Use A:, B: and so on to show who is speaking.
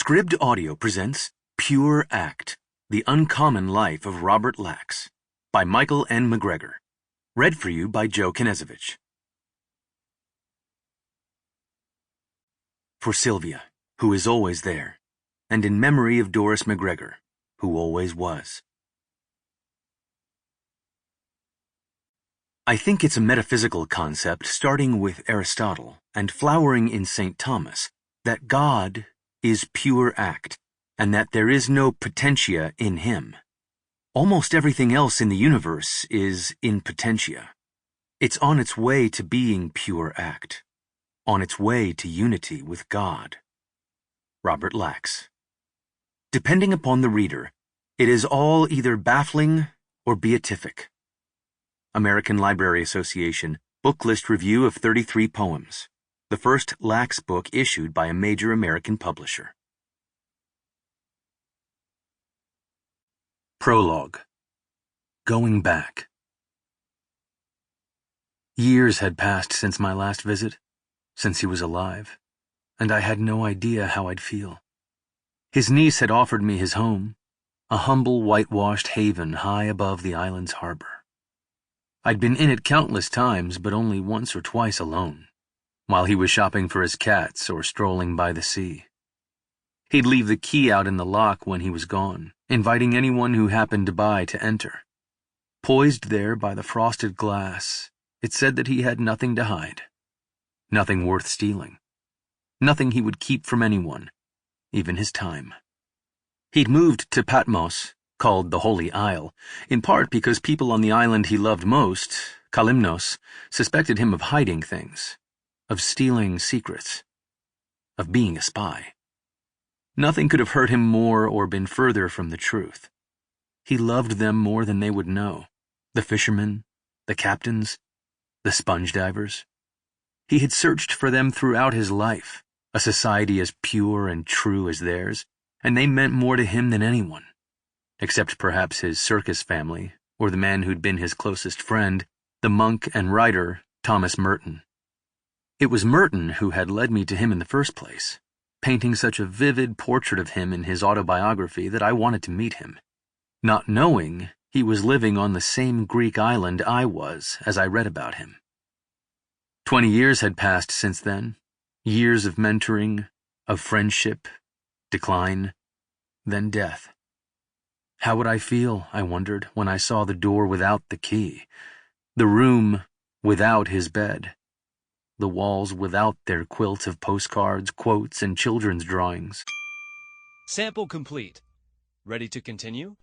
A: Scribd Audio presents Pure Act, The Uncommon Life of Robert Lax, by Michael N. Mcgregor. Read for you by Joe Knezevich. For Sylvia, who is always there, and in memory of Doris Mcgregor, who always was. I think it's a metaphysical concept starting with Aristotle and flowering in St. Thomas that God is pure act, and that there is no potentia in him. Almost everything else in the universe is in potentia. It's on its way to being pure act, on its way to unity with God. Robert Lax. Depending upon the reader, it is all either baffling or beatific. American Library Association Book List Review of 33 Poems. The first Lax book issued by a major American publisher. Prologue. Going back. Years had passed since my last visit, since he was alive, and I had no idea how I'd feel. His niece had offered me his home, a humble whitewashed haven high above the island's harbor. I'd been in it countless times, but only once or twice alone, while he was shopping for his cats or strolling by the sea. He'd leave the key out in the lock when he was gone, inviting anyone who happened by to enter. Poised there by the frosted glass, it said that he had nothing to hide, nothing worth stealing, nothing he would keep from anyone, even his time. He'd moved to Patmos, called the Holy Isle, in part because people on the island he loved most, Kalymnos, suspected him of hiding things, of stealing secrets, of being a spy. Nothing could have hurt him more or been further from the truth. He loved them more than they would know, the fishermen, the captains, the sponge divers. He had searched for them throughout his life, a society as pure and true as theirs, and they meant more to him than anyone, except perhaps his circus family, or the man who'd been his closest friend, the monk and writer Thomas Merton. It was Merton who had led me to him in the first place, painting such a vivid portrait of him in his autobiography that I wanted to meet him, not knowing he was living on the same Greek island I was as I read about him. 20 years had passed since then, years of mentoring, of friendship, decline, then death. How would I feel, I wondered, when I saw the door without the key, the room without his bed, the walls without their quilt of postcards, quotes, and children's drawings.
B: Sample complete. Ready to continue?